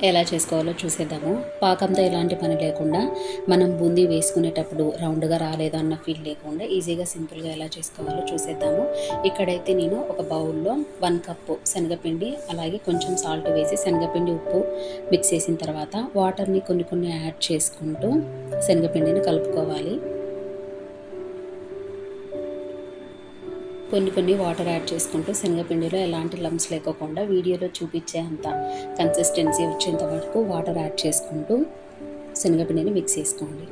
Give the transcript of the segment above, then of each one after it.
ఎలా చేసుకోవాలో చూసేద్దాము. పాకంతో ఎలాంటి పని లేకుండా మనం బూందీ వేసుకునేటప్పుడు రౌండ్‌గా రాలేదు అన్న ఫీల్ లేకుండా ఈజీగా సింపుల్‌గా ఎలా చేసుకోవాలో చూసేద్దాము. ఇక్కడైతే నేను ఒక బౌల్‌లో 1 కప్పు శనగపిండి, అలాగే కొంచెం సాల్ట్ వేసి శనగపిండి, ఉప్పు మిక్స్ చేసిన తర్వాత వాటర్‌ని కొన్ని కొన్ని యాడ్ చేసుకుంటూ శనగపిండిని కలుపుకోవాలి. కొన్ని కొన్ని వాటర్ యాడ్ చేసుకుంటూ శనగపిండిలో ఎలాంటి లంప్స్ లేకోకుండా వీడియోలో చూపించే అంత కన్సిస్టెన్సీ వచ్చేంత వరకు వాటర్ యాడ్ చేసుకుంటూ శనగపిండిని మిక్స్ చేసుకోండి.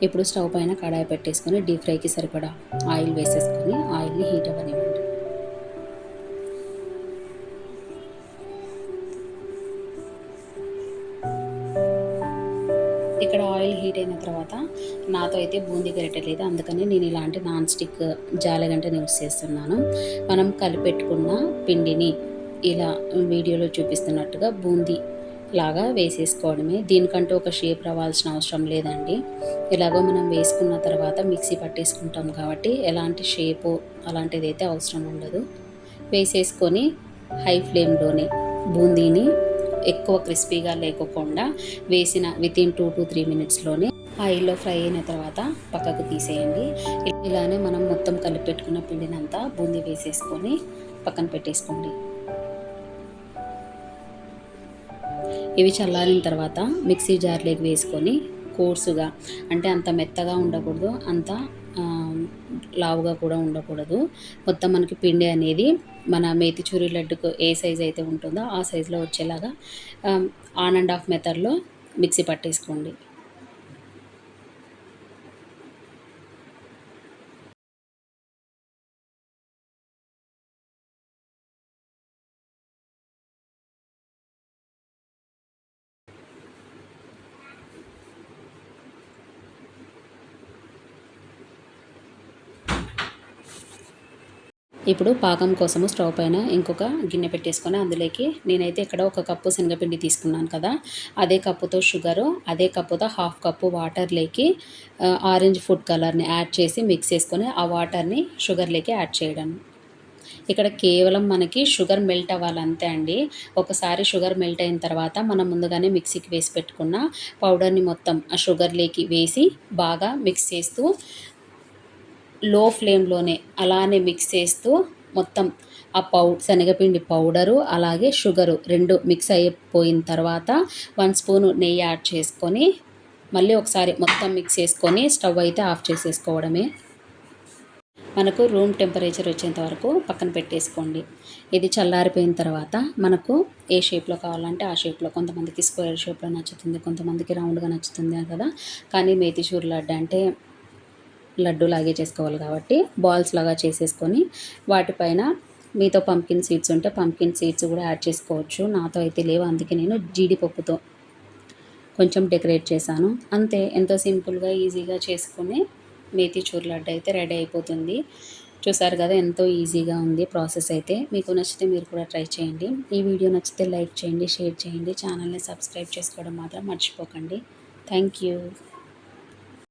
ఇప్పుడు స్టవ్ పైన కడాయి పెట్టేసుకొని డీప్ ఫ్రైకి సరిపడా ఆయిల్ వేసేసుకొని ఆయిల్ని హీట్ అవ్వనివ్వండి. ఇక్కడ ఆయిల్ హీట్ అయిన తర్వాత నాతో అయితే బూందీ గరిటె లేదు, అందుకని నేను ఇలాంటి నాన్ స్టిక్ జాలగంటని యూస్ చేస్తున్నాను. మనం కలిపెట్టుకున్న పిండిని ఇలా వీడియోలో చూపిస్తున్నట్టుగా బూందీ లాగా వేసేసుకోవడమే. దీనికంటూ ఒక షేప్ రావాల్సిన అవసరం లేదండి. ఇలాగో మనం వేసుకున్న తర్వాత మిక్సీ పట్టేసుకుంటాం కాబట్టి ఎలాంటి షేపు అలాంటిది అయితే అవసరం ఉండదు. వేసేసుకొని హై ఫ్లేమ్లోనే బూందీని ఎక్కువ క్రిస్పీగా లేకోకుండా వేసిన వితిన్ 2 to 3 మినిట్స్లోనే ఆయిల్లో ఫ్రై అయిన తర్వాత పక్కకు తీసేయండి. ఇలానే మనం మొత్తం కలిపి పెట్టుకున్న పిండినంతా బూందీ వేసేసుకొని పక్కన పెట్టేసుకోండి. ఇవి చల్లారిన తర్వాత మిక్సీ జార్లోకి వేసుకొని కోర్సుగా, అంటే అంత మెత్తగా ఉండకూడదు, అంత లావుగా కూడా ఉండకూడదు. మొత్తం మనకి పిండి అనేది మన మేతిచూరి లడ్డుకు ఏ సైజ్ అయితే ఉంటుందో ఆ సైజులో వచ్చేలాగా ఆన్ అండ్ ఆఫ్ మెథడ్లో మిక్సీ పట్టేసుకోండి. ఇప్పుడు పాకం కోసము స్టవ్ పైన ఇంకొక గిన్నె పెట్టేసుకొని అందులోకి నేనైతే ఇక్కడ 1 కప్పు శనగపిండి తీసుకున్నాను కదా, అదే కప్పుతో షుగరు, అదే కప్పుతో 1/2 కప్పు వాటర్లోకి ఆరెంజ్ ఫుడ్ కలర్ని యాడ్ చేసి మిక్స్ చేసుకొని ఆ వాటర్ని షుగర్లోకి యాడ్ చేయడం. ఇక్కడ కేవలం మనకి షుగర్ మెల్ట్ అవ్వాలి అంతే అండి. ఒకసారి షుగర్ మెల్ట్ అయిన తర్వాత మనం ముందుగానే మిక్సీకి వేసి పెట్టుకున్న పౌడర్ని మొత్తం ఆ షుగర్లోకి వేసి బాగా మిక్స్ చేస్తూ లో ఫ్లేమ్లోనే అలానే మిక్స్ చేస్తూ మొత్తం ఆ శనగపిండి పౌడరు అలాగే షుగరు 2 మిక్స్ అయిపోయిన తర్వాత 1 స్పూను నెయ్యి యాడ్ చేసుకొని మళ్ళీ ఒకసారి మొత్తం మిక్స్ చేసుకొని స్టవ్ అయితే ఆఫ్ చేసేసుకోవడమే. మనకు రూమ్ టెంపరేచర్ వచ్చేంత వరకు పక్కన పెట్టేసుకోండి. ఇది చల్లారిపోయిన తర్వాత మనకు ఏ షేప్లో కావాలంటే ఆ షేప్లో, కొంతమందికి స్క్వేర్ షేప్లో నచ్చుతుంది, కొంతమందికి రౌండ్గా నచ్చుతుంది కదా. కానీ మేతిచూర్ లడ్డు అంటే లడ్డూలాగే చేసుకోవాలి కాబట్టి బాల్స్ లాగా చేసేసుకొని వాటిపైన మీతో పంకిన్ సీడ్స్ ఉంటే పంకిన్ సీడ్స్ కూడా యాడ్ చేసుకోవచ్చు. నాతో అయితే లేవు, అందుకే నేను జీడిపప్పుతో కొంచెం డెకరేట్ చేశాను. అంతే, ఎంతో సింపుల్గా ఈజీగా చేసుకుని మేతిచూర్ లడ్డు అయితే రెడీ అయిపోతుంది. చూసారు కదా, ఎంతో ఈజీగా ఉంది ప్రాసెస్ అయితే. మీకు నచ్చితే మీరు కూడా ట్రై చేయండి. ఈ వీడియో నచ్చితే లైక్ చేయండి, షేర్ చేయండి, ఛానల్ని సబ్స్క్రైబ్ చేసుకోవడం మాత్రం మర్చిపోకండి. Thank you.